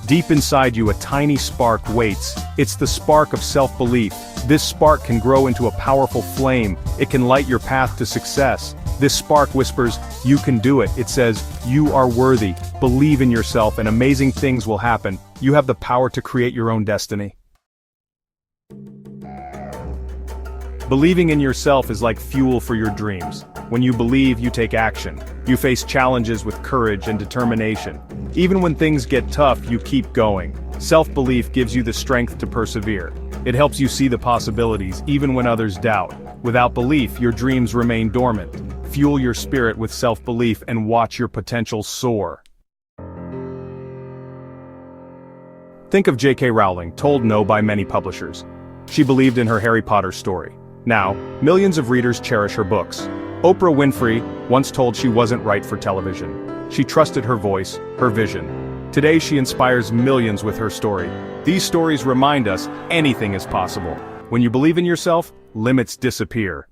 Deep inside you, a tiny spark waits. It's the spark of self-belief. This spark can grow into a powerful flame. It can light your path to success. This spark whispers, "You can do it." It says, "You are worthy. Believe in yourself and amazing things will happen. You have the power to create your own destiny." Believing in yourself is like fuel for your dreams. When you believe, you take action. You face challenges with courage and determination. Even when things get tough, you keep going. Self-belief gives you the strength to persevere. It helps you see the possibilities, even when others doubt. Without belief, your dreams remain dormant. Fuel your spirit with self-belief and watch your potential soar. Think of J.K. Rowling, told no by many publishers. She believed in her Harry Potter story. Now, millions of readers cherish her books. Oprah Winfrey once told she wasn't right for television. She trusted her voice, her vision. Today she inspires millions with her story. These stories remind us anything is possible. When you believe in yourself, limits disappear.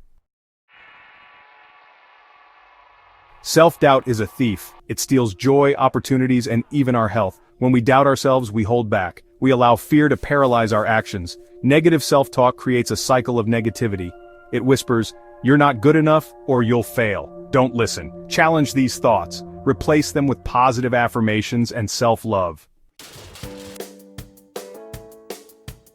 Self-doubt is a thief. It steals joy, opportunities, and even our health. When we doubt ourselves, we hold back. We allow fear to paralyze our actions. Negative self-talk creates a cycle of negativity. It whispers, "You're not good enough, or you'll fail." Don't listen. Challenge these thoughts. Replace them with positive affirmations and self-love.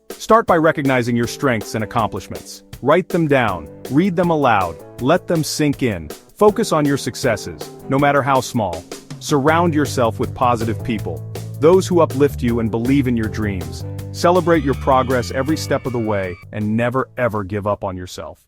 Start by recognizing your strengths and accomplishments. Write them down. Read them aloud. Let them sink in. Focus on your successes, no matter how small. Surround yourself with positive people. Those who uplift you and believe in your dreams. Celebrate your progress every step of the way, and never ever give up on yourself.